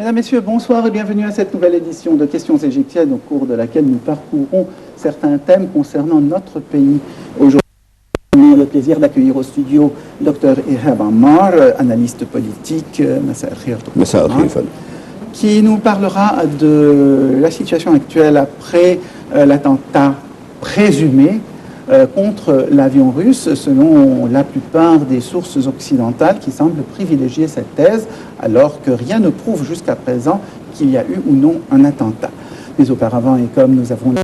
Mesdames, Messieurs, bonsoir et bienvenue à cette nouvelle édition de Questions égyptiennes au cours de laquelle nous parcourons certains thèmes concernant notre pays. Aujourd'hui, nous avons le plaisir d'accueillir au studio Dr Ihab Ammar, analyste politique, qui nous parlera de la situation actuelle après l'attentat présumé contre l'avion russe, selon la plupart des sources occidentales qui semblent privilégier cette thèse, alors que rien ne prouve jusqu'à présent qu'il y a eu ou non un attentat. Mais auparavant, et comme nous avons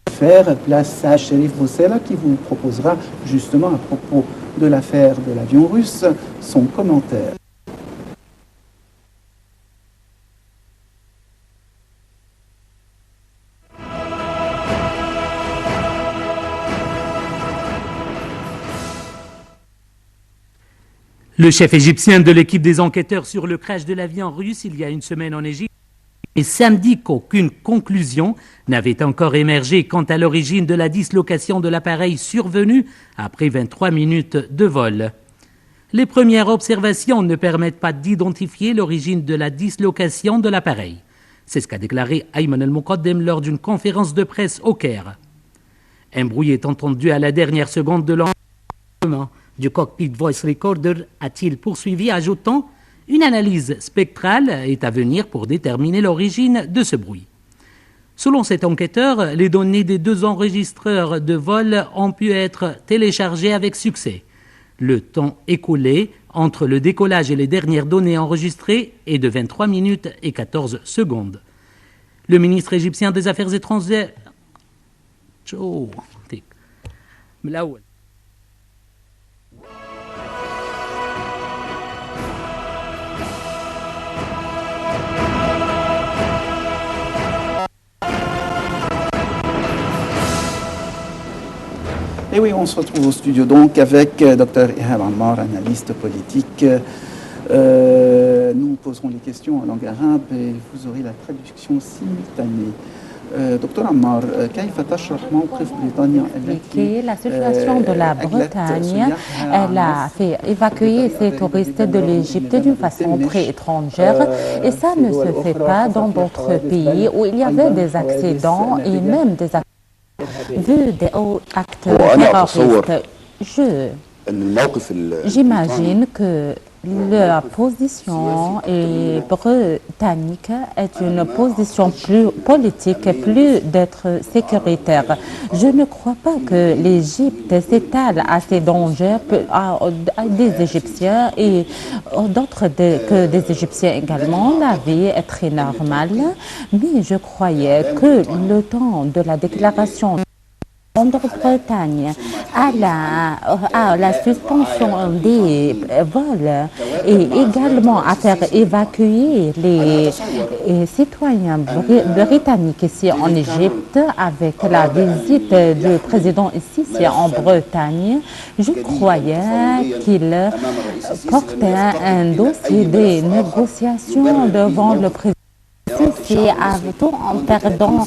faire, place à Cherif Boussela qui vous proposera justement à propos de l'affaire de l'avion russe son commentaire. Le chef égyptien de l'équipe des enquêteurs sur le crash de l'avion russe il y a une semaine en Égypte et samedi qu'aucune conclusion n'avait encore émergé quant à l'origine de la dislocation de l'appareil survenue après 23 minutes de vol. Les premières observations ne permettent pas d'identifier l'origine de la dislocation de l'appareil. C'est ce qu'a déclaré Ayman El-Moqaddem lors d'une conférence de presse au Caire. Un bruit est entendu à la dernière seconde de l'enregistrement du cockpit voice recorder, a-t-il poursuivi, ajoutant « Une analyse spectrale est à venir pour déterminer l'origine de ce bruit ». Selon cet enquêteur, les données des deux enregistreurs de vol ont pu être téléchargées avec succès. Le temps écoulé entre le décollage et les dernières données enregistrées est de 23 minutes et 14 secondes. Le ministre égyptien des Affaires étrangères... Et oui, on se retrouve au studio donc avec Dr Ihab Ammar, analyste politique. Nous poserons les questions en langue arabe et vous aurez la traduction simultanée. Dr Ammar, expliquer la situation de la Bretagne. Elle a fait évacuer ces touristes de l'Égypte d'une façon pré-étrangère et ça ne se fait pas dans d'autres pays où il y avait des accidents et même des accidents. Vu des actes terroristes, j'imagine que la position britannique est une position plus politique, plus d'être sécuritaire. Je ne crois pas que l'Égypte s'étale à ces dangers à des Égyptiens et d'autres que des Égyptiens également. La vie est très normale, mais je croyais que le temps de la déclaration en Bretagne à la suspension des vols et également à faire évacuer les citoyens britanniques ici en Égypte avec la visite du président Sisi en Bretagne, je croyais qu'il portait un dossier de négociations devant le président. En perdant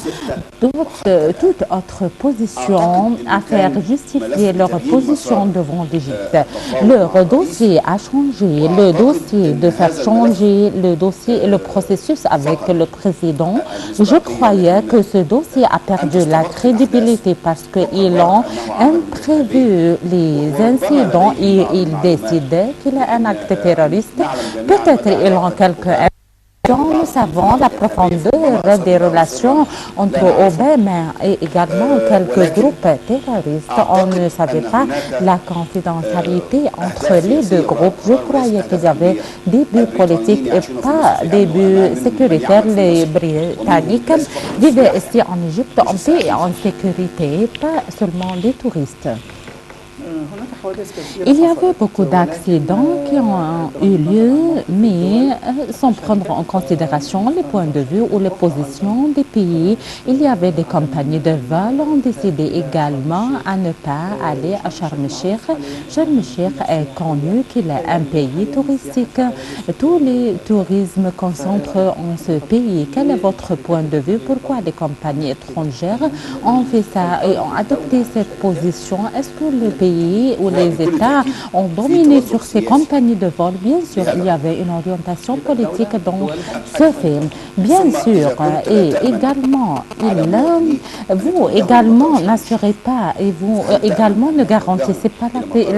toute autre position à faire justifier leur position devant l'Égypte. Leur dossier a changé, le dossier de faire changer le dossier et le processus avec le président. Je croyais que ce dossier a perdu la crédibilité parce qu'ils ont imprévu les incidents et ils décidaient qu'il y a un acte terroriste. Peut-être ils ont quelques... Nous savons la profondeur des relations entre OBM et également quelques groupes terroristes. On ne savait pas la confidentialité entre les deux groupes. Je croyais qu'il y avait des buts politiques et pas des buts sécuritaires. Les Britanniques vivaient ici en Égypte en paix et en sécurité, pas seulement les touristes. Il y avait beaucoup d'accidents qui ont eu lieu, mais sans prendre en considération les points de vue ou les positions des pays. Il y avait des compagnies de vol ont décidé également à ne pas aller à Sharm el-Sheikh. Sharm el-Sheikh est connu qu'il est un pays touristique. Tous les tourismes concentrent en ce pays. Quel est votre point de vue? Pourquoi les compagnies étrangères ont fait ça et ont adopté cette position? Est-ce que le pays où les États ont dominé sur ces compagnies de vol, bien sûr, il y avait une orientation politique dans ce film. Bien sûr, et également, vous également n'assurez pas et vous également ne garantissez pas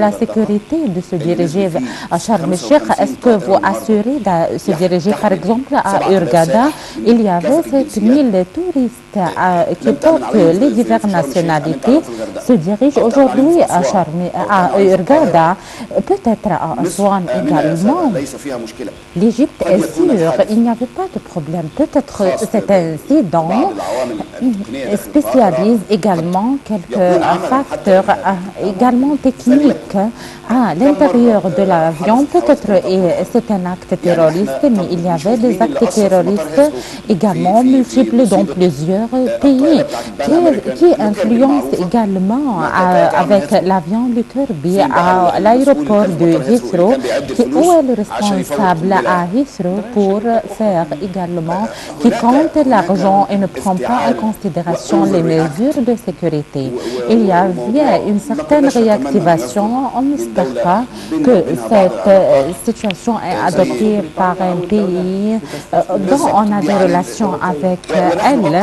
la sécurité de se diriger à Sharm el-Sheikh. Est-ce que vous assurez de se diriger par exemple à Hurghada? Il y avait 7000 touristes qui portent les diverses nationalités se dirigent aujourd'hui à Hurghada, peut-être à Aswan également. L'Égypte est sûre, il n'y avait pas de problème. Peut-être cet incident spécialise également quelques facteurs également techniques à l'intérieur de l'avion. Peut-être c'est un acte terroriste, mais il y avait des actes terroristes également multiples dans plusieurs pays qui influencent également avec l'avion de Kirby à l'aéroport de Heathrow, où est le responsable à Heathrow pour faire également, qui compte l'argent et ne prend pas en considération les mesures de sécurité. Il y avait une certaine réactivation. On n'espère pas que cette situation est adoptée par un pays dont on a des relations avec elle,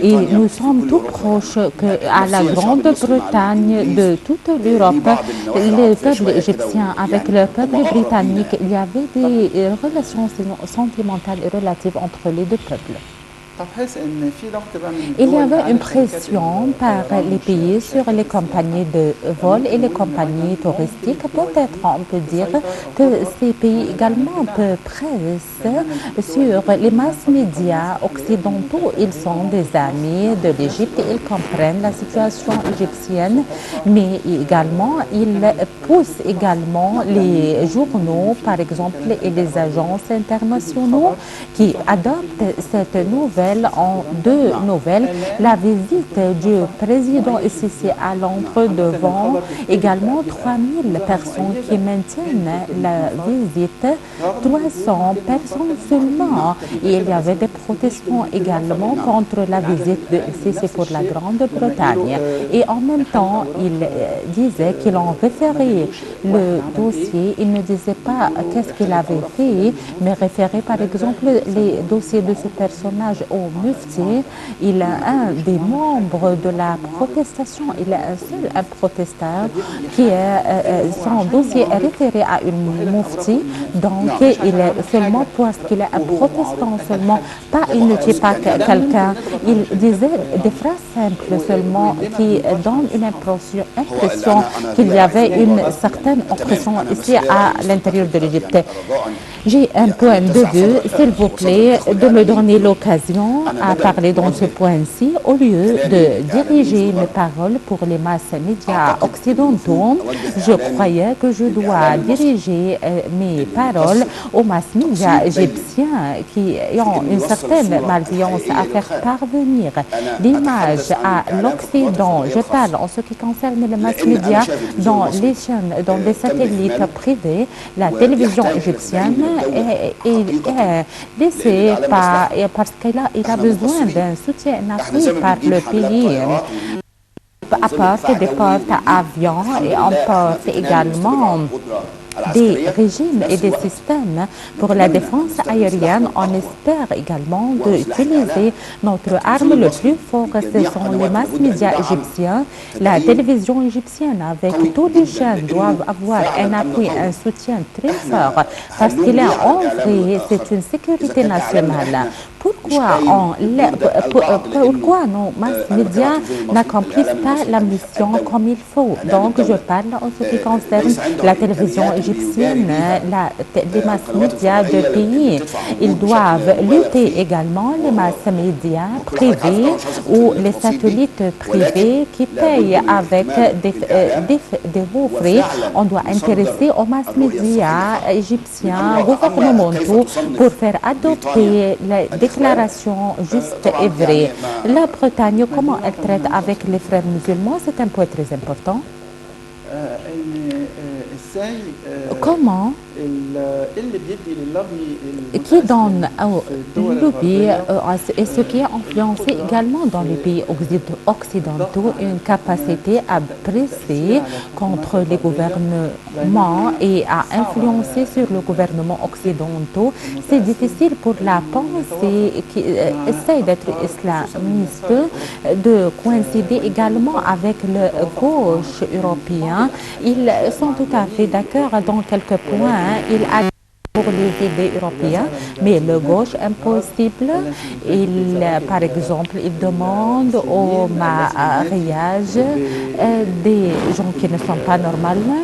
et nous sommes tout proches à la Grande-Bretagne de toute l'Europe. Le peuple égyptien avec le peuple britannique, il y avait des relations sentimentales et relatives entre les deux peuples. Il y avait une pression par les pays sur les compagnies de vol et les compagnies touristiques. Peut-être on peut dire que ces pays également pressent sur les masses médias occidentaux. Ils sont des amis de l'Égypte, ils comprennent la situation égyptienne, mais également ils poussent également les journaux, par exemple, et les agences internationaux qui adoptent cette nouvelle en deux nouvelles. La visite du président Sissi à Londres devant également 3000 personnes qui maintiennent la visite, 300 personnes seulement. Et il y avait des protestations également contre la visite de Sissi pour la Grande-Bretagne. Et en même temps, il disait qu'ils ont référé le dossier. Il ne disait pas qu'est-ce qu'il avait fait, mais référait par exemple les dossiers de ce personnage au mufti. Il a un des membres de la protestation, il a un protestant qui est, son dossier est référé à une mufti, donc il est seulement parce qu'il est un protestant seulement, pas il ne tue pas quelqu'un, il disait des phrases simples seulement qui donnent une impression qu'il y avait une certaine oppression ici à l'intérieur de l'Égypte. J'ai un point de vue, s'il vous plaît, de me donner l'occasion à parler dans ce point-ci, au lieu de diriger mes paroles pour les masses médias occidentaux. Je croyais que je dois diriger mes paroles aux masses médias égyptiens qui ont une certaine malveillance à faire parvenir l'image à l'Occident. Je parle en ce qui concerne les masses médias dans les chaînes, dans les satellites privés. La télévision égyptienne est laissée parce qu'il a besoin d'un soutien appui par le pays. Apporte des porte-avions et on porte également des régimes et des systèmes pour la défense aérienne. On espère également d'utiliser notre arme le plus fort, ce sont les masses médias égyptiens. La télévision égyptienne avec tous les chaînes doivent avoir un appui, un soutien très fort parce qu'il est en vrai, c'est une sécurité nationale. Pourquoi nos masses médias n'accomplissent pas la mission comme il faut? Donc, je parle en ce qui concerne la télévision égyptienne, les masses médias du pays. Ils doivent lutter également les masses médias privées ou les satellites privés qui payent avec des hauts frais. On doit intéresser aux masses médias égyptiens, gouvernementaux, pour faire adopter les déclaration juste et vraie. La Bretagne, comment elle traite avec les frères musulmans, c'est un point très important. Comment qui donne au lobby et ce qui a influencé également dans les pays occidentaux une capacité à presser contre les gouvernements et à influencer sur le gouvernement occidentaux. C'est difficile pour la pensée qui essaie d'être islamiste de coïncider également avec le gauche européen. Ils sont tout à fait d'accord dans quelques points. Il a pour les idées européennes, mais le gauche impossible. Par exemple, il demande au mariage des gens qui ne sont pas normalement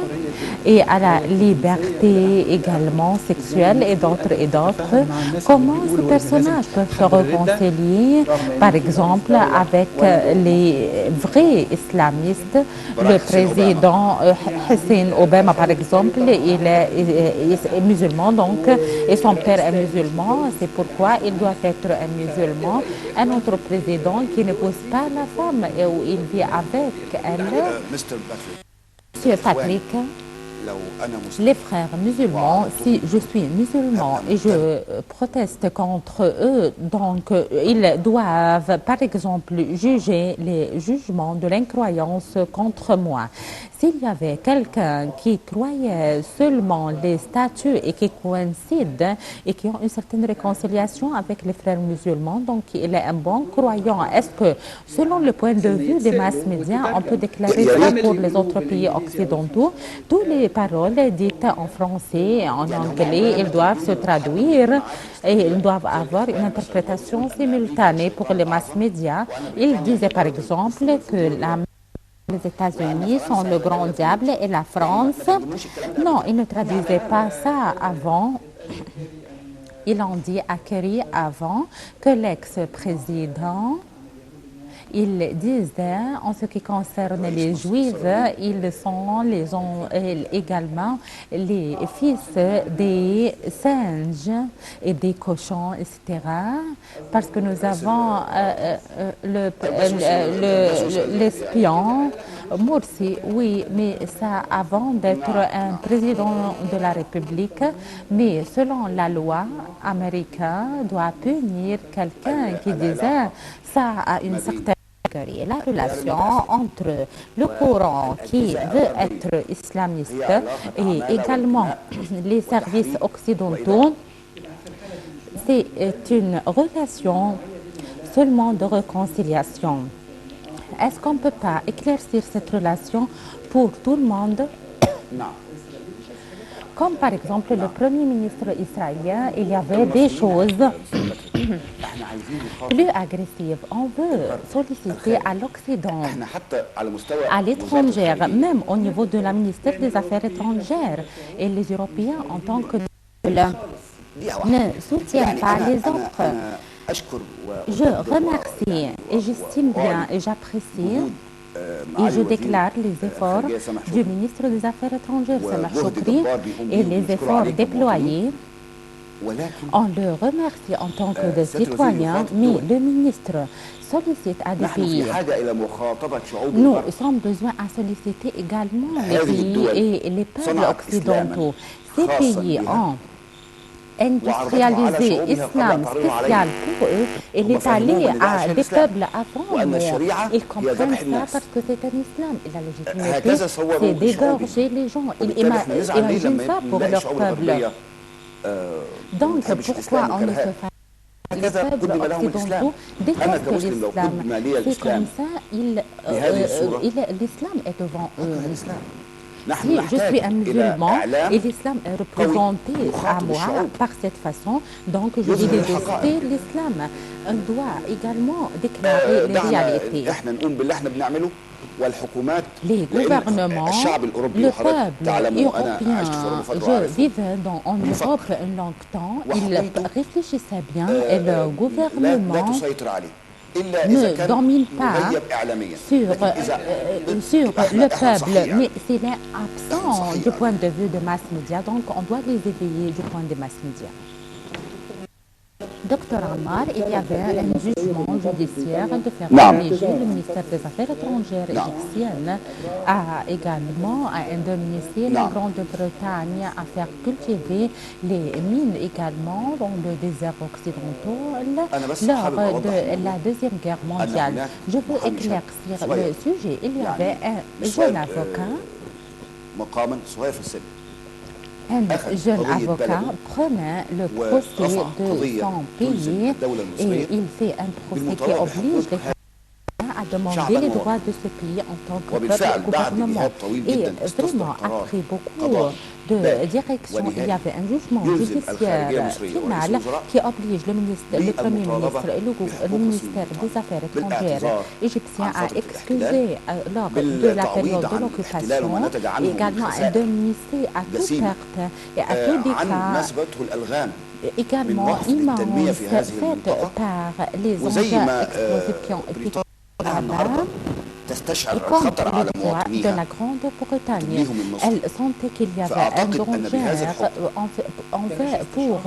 et à la liberté également sexuelle et d'autres et d'autres. Comment ces personnages peuvent se réconcilier, par exemple, avec les vrais islamistes? Le président Hussein Obama, par exemple, il est musulman, donc, et son père est musulman. C'est pourquoi il doit être un musulman. Un autre président qui n'épouse pas la femme et où il vit avec elle. Monsieur Patrick, les frères musulmans, si je suis musulman et je proteste contre eux, donc ils doivent par exemple juger les jugements de l'incroyance contre moi. S'il y avait quelqu'un qui croyait seulement les statuts et qui coïncident et qui ont une certaine réconciliation avec les frères musulmans, donc il est un bon croyant, est-ce que selon le point de vue des masses médias, on peut déclarer ça pour les autres pays occidentaux? Toutes les paroles dites en français et en anglais, ils doivent se traduire et ils doivent avoir une interprétation simultanée pour les masses médias. Ils disaient par exemple que les États-Unis sont le grand diable et la France. Non, ils ne traduisaient pas ça avant. Ils ont dit à Kerry avant que l'ex-président, ils disaient en ce qui concerne les Juifs, ils sont également les fils des singes et des cochons, etc. Parce que nous avons l'espion Morsi, oui, mais ça avant d'être un président de la République, mais selon la loi américaine, doit punir quelqu'un qui disait ça à une certaine catégorie. La relation entre le Coran qui veut être islamiste et également les services occidentaux, c'est une relation seulement de réconciliation. Est-ce qu'on ne peut pas éclaircir cette relation pour tout le monde? Comme par exemple le Premier ministre israélien, il y avait des choses plus agressives. On veut solliciter à l'Occident, à l'étranger, même au niveau de la ministère des Affaires étrangères. Et les Européens, en tant que ne soutiennent pas les autres. Je remercie et j'estime bien et j'apprécie et je déclare les efforts du ministre des Affaires étrangères, Sameh Shoukry, et les efforts déployés. On le remercie en tant que citoyen, mais le ministre sollicite à des pays. Nous avons besoin à solliciter également les pays et les peuples occidentaux. Ces pays ont industrialisé islam spécial pour eux et est allé à des peuples avant nous. Ils comprennent ça parce que c'est un islam. Et la légitimité, c'est d'égorger les gens. Ils imaginent ça pour leur peuple. Donc, pourquoi on ne se fait pas? Les peuples occidentaux détestent l'islam. C'est comme ça, l'islam est devant eux. Si je suis un musulman et l'islam est représenté à moi par cette façon, donc je vais détester l'islam. On doit également déclarer les réalités. Les gouvernements, le peuple européen, je vivais en Europe un long temps, ils réfléchissaient bien et le gouvernement ne domine pas sur le peuple, mais s'il est absent du point de vue des mass médias, donc on doit les éveiller du point des mass médias. Docteur Ammar, il y avait un jugement judiciaire de faire نعم. obliger le ministère des Affaires étrangères égyptienne à également à indemniser la نعم. Grande-Bretagne à faire cultiver les mines également dans le désert occidental أنا بس lors حابب أوضح de la Deuxième Guerre mondiale. هناك Je veux محامي شاب éclaircir صغير. le sujet. Il y avait un مش jeune صغير، avocat. مقاما صغير في السن Un أخذ jeune قضية avocat بلده prenait le procès ورفع de قضية son تلزم pays الدولة et المصرية il fait un procès qui بالمطالبة oblige les بحقوقها à demander شعباً les ووطناً. droits de ce pays en tant que وبالفعل peuple بعد gouvernement. جهاد طويل Et جدا استصدر vraiment, قرار après beaucoup قضائي de بائن direction, il y ونهائي avait un jugement يلزم الخارجية judiciaire المصرية ورئيس final الوزراء qui oblige le Premier بالمطالبة ministre et le بحقوق ministère الصين des Affaires étrangères بالاعتذار égyptien عن à فترة excuser lors de la بالتعويض période de عن الاحتلال وما l'occupation نتج et عنه من également خسائر indemniser à toute جسيمة perte et à tout عن ما déclare سببته الألغام également من وقف للتنمية immense في هذه faite المنطقة par les وزي engins ما explosifs qui ont été بريطانيا النهارده تستشعر et comme الخطر على les droits de مواطنيها la Grande-Bretagne, تبنيهم النصر. elles sentaient qu'il y avait un فأعتقد أن danger بهذا الحكم pour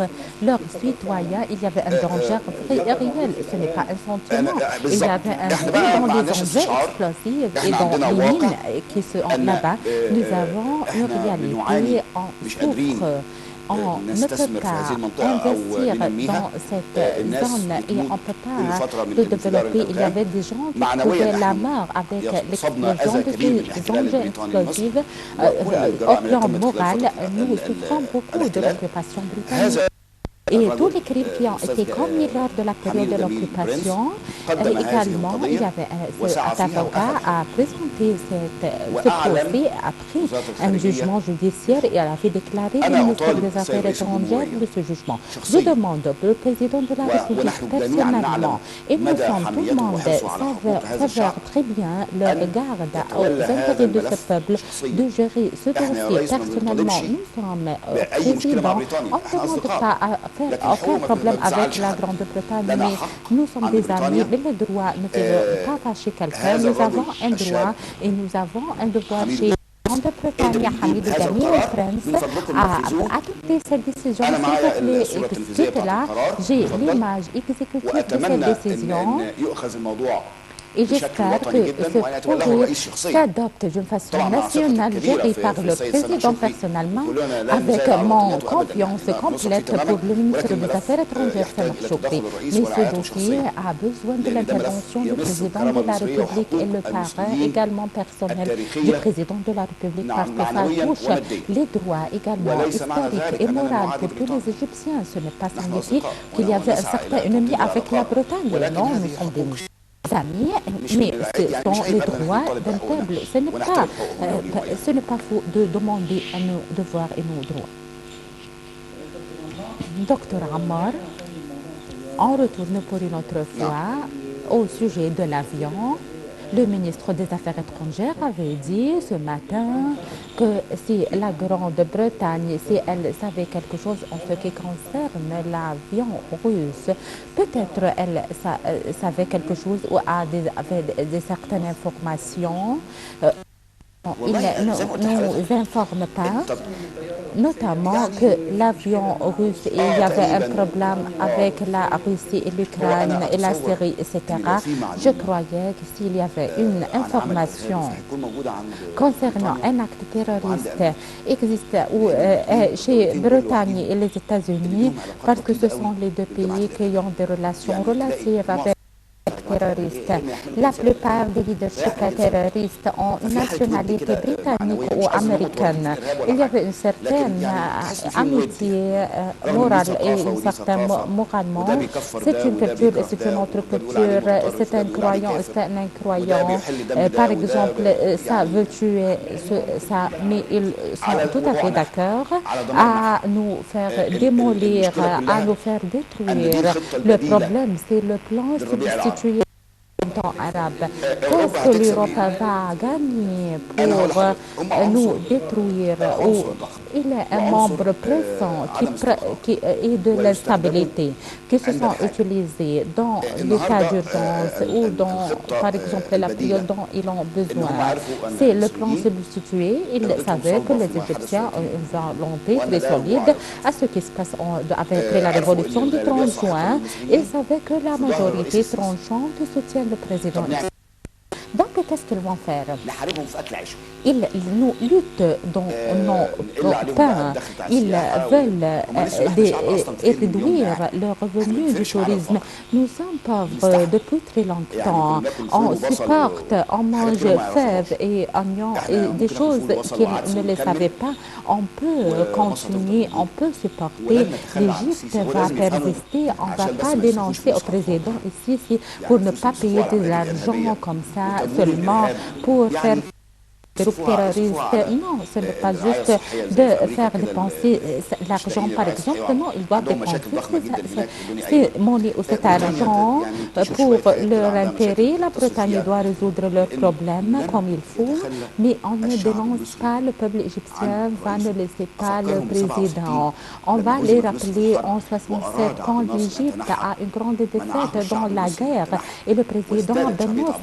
leurs citoyens, il y avait un danger vrai et réel. Ce n'est pas un sentiment. Il y avait un إحنا vrai بقى dans ما les عندناش engins استشعار. explosifs et إحنا dans عندنا les واقع mines qui sont أن là-bas. Nous avons une إحنا بنعاني réalité en مش قادرين souffre. On ne peut نستثمر في هذه pas المنطقة أو investir ننميها. dans cette الناس zone et بتموت on ne peut كل pas فترة من le انفجار développer. Il y الألغام. avait des gens qui معنوياً trouvaient la نحن mort avec يصبنا l'explosion أذى de كبير من ces الاحتلال engins البريطاني لمصر. explosifs. وكل Au الجرائم اللي plan تمت خلال moral, فترة nous souffrons beaucoup de الاحتلال. l'occupation britannique. هذا Et tous les crimes qui ont été commis lors de la période de l'occupation, également, il y avait cet avocat a présenté ce procès après un jugement judiciaire et elle avait déclaré le ministère des Affaires étrangères de ce jugement. Je demande au président de la République personnellement, et nous sommes tout le monde savent très bien leur garde aux intérêts de ce peuple de gérer ce dossier personnellement. Nous sommes président, on ne demande pas à faire aucun problème avec la Grande-Bretagne, mais nous sommes des amis, mais le droit ne peut pas fâcher quelqu'un. Nous avons un droit et nous avons un devoir chez la Grande-Bretagne, Hamid Jamil, le prince, à adopter cette décision. S'il vous plaît, exécutez-la. J'ai l'image exécutive de cette décision. Et j'espère que ce projet s'adopte d'une façon nationale gérée par le président personnellement avec mon confiance complète pour le ministre des Affaires étrangères, Samar Choukri. Mais ce dossier a besoin de l'intervention du président de la République et le parrain également personnel du président de la République parce que ça touche les droits également historiques et moraux pour tous les Égyptiens. Ce n'est pas signifié qu'il y avait un certain ennemi avec la Bretagne. Non, nous sommes des amis, mais ce sont les droits d'un peuple. Ce n'est pas faux de demander à nos devoirs et nos droits. Docteur Ammar, on retourne pour une autre fois au sujet de l'avion. Le ministre des Affaires étrangères avait dit ce matin que si la Grande-Bretagne, si elle savait quelque chose en ce qui concerne l'avion russe, peut-être elle savait quelque chose ou avait certaines informations. Il ne nous informe pas, notamment que l'avion russe, il y avait un problème avec la Russie et l'Ukraine et la Syrie, etc. Je croyais que s'il y avait une information concernant un acte terroriste existe chez Bretagne et les États-Unis, parce que ce sont les deux pays qui ont des relations relatives avec terroristes. La plupart des leaderships terroristes ont nationalité britannique ou américaine. Il y avait une certaine amitié morale et une certaine moralement. C'est une culture et c'est une autre culture. C'est un croyant et c'est un incroyant. Par exemple, ça veut tuer ça, mais ils sont tout à fait d'accord à nous faire démolir, à nous faire détruire. Le problème, c'est le plan substitué militants arabes. Qu'est-ce que l'Europe va gagner pour nous détruire? Ou il est un membre pressant qui est de l'instabilité, qui se sont utilisés dans l'état d'urgence ou dans, par exemple, la période dont ils ont besoin. C'est le plan substitué. Ils savaient que les Égyptiens ont une volonté très solide à ce qui se passe après la révolution du 30 juin. Ils savaient que la majorité tranchante soutient le président. Donc, qu'est-ce qu'ils vont faire? Ils nous luttent dans nos pains. Ils veulent réduire le revenu du tourisme. Nous sommes pauvres depuis très longtemps. On supporte, on mange fèves et oignons et des choses qu'ils ne les savaient pas. On peut continuer, on peut supporter. L'Égypte va persister. On ne va pas dénoncer au président ici pour ne pas payer de l'argent comme ça seulement pour faire des groupes terroristes. Non, ce n'est pas juste de faire dépenser l'argent, par exemple. Non, ils doivent dépenser ces monnaies ou cet argent pour leur intérêt. La Bretagne doit résoudre leurs problèmes comme il faut, mais on ne dénonce pas le peuple égyptien, on va ne laisser pas le président. On va les rappeler en 67 quand l'Égypte a une grande défaite dans la guerre et le président dénonce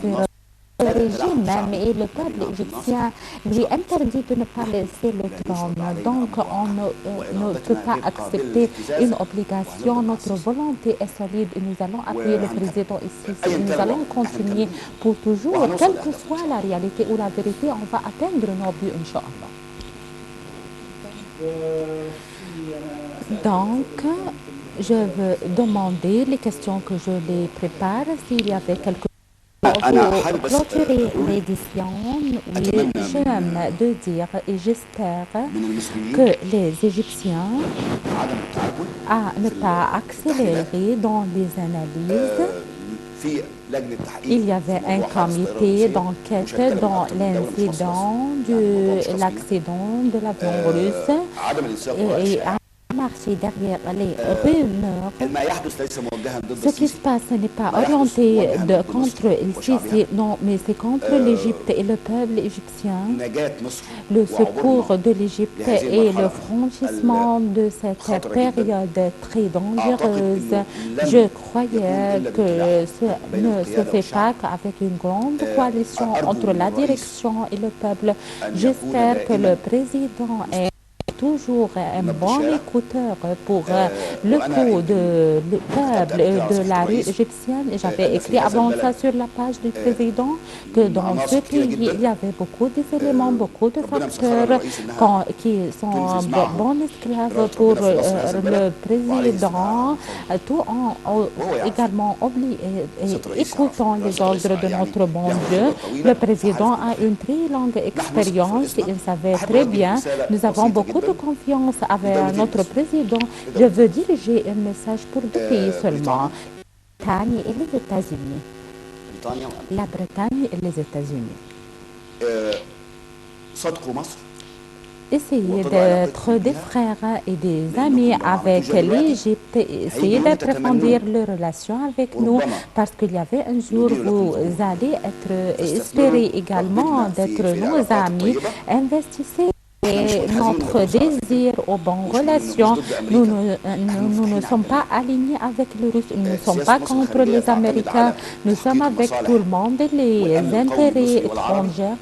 le régime et le peuple égyptien lui interdit de ne pas laisser le trône. Donc, on ne peut pas accepter une obligation. Notre volonté est solide et nous allons appuyer le président ici. Nous allons continuer pour toujours, quelle que soit la réalité ou la vérité, on va atteindre nos buts, Inch'Allah. Donc, je veux demander les questions que je les prépare, s'il y avait quelque pour clôturer l'édition, oui, j'aime de dire et j'espère que les Égyptiens à ne pas accélérer dans les analyses. Il y avait un comité d'enquête dans l'incident de l'accident de l'avion russe et marcher derrière les rumeurs. Ce qui se passe n'est pas orienté contre ici, non, mais c'est contre l'Égypte et le peuple égyptien. Le secours de l'Égypte et le franchissement de cette période très dangereuse. Je croyais que ce ne se fait pas qu'avec une grande coalition entre la direction et le peuple. J'espère que le président est toujours un bon écouteur pour le coup de le peuple de la rue égyptienne. J'avais écrit avant ça sur la page du président que dans ce pays, il y avait beaucoup d'éléments, beaucoup de facteurs qui sont bons esclaves pour le président, tout en également écoutant les ordres de notre bon Dieu. Le président a une très longue expérience, il savait très bien, nous avons beaucoup de confiance avec notre président. Je veux diriger un message pour deux pays seulement, la Bretagne et les États-Unis. La Bretagne et les États-Unis. Essayez d'être des frères et des amis avec l'Égypte, essayez d'approfondir les relations avec nous parce qu'il y avait un jour où vous allez espérer également d'être nos amis. Investissez notre désir aux bonnes relations. Nous ne sommes pas alignés avec les Russes, nous ne sommes pas contre les Américains, nous sommes avec tout le monde. Les intérêts étrangers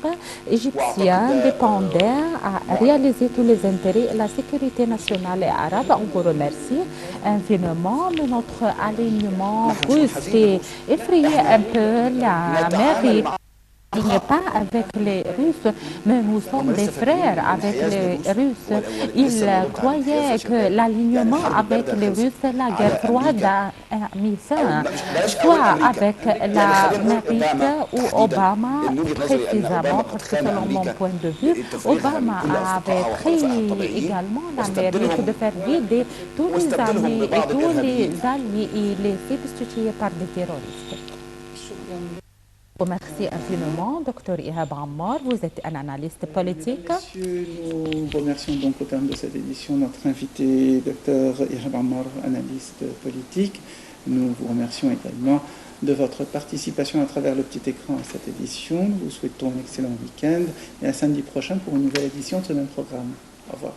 égyptiens dépendaient à réaliser tous les intérêts et la sécurité nationale et arabe. On vous remercie infiniment, mais notre alignement russe fait effrayer un peu la mairie. Il n'est pas avec les Russes, mais nous sommes des frères avec les Russes. Ils croyaient que l'alignement avec les Russes, la guerre froide a mis fin, soit avec l'Amérique ou Obama, précisément, parce que selon mon point de vue, Obama avait pris également l'Amérique de faire vider tous les amis et tous les alliés et les substituer par des terroristes. Merci infiniment, Dr Ihab Ammar. Vous êtes un analyste politique. Monsieur, nous remercions donc au terme de cette édition notre invité, Dr Ihab Ammar, analyste politique. Nous vous remercions également de votre participation à travers le petit écran à cette édition. Nous vous souhaitons un excellent week-end et à samedi prochain pour une nouvelle édition de ce même programme. Au revoir.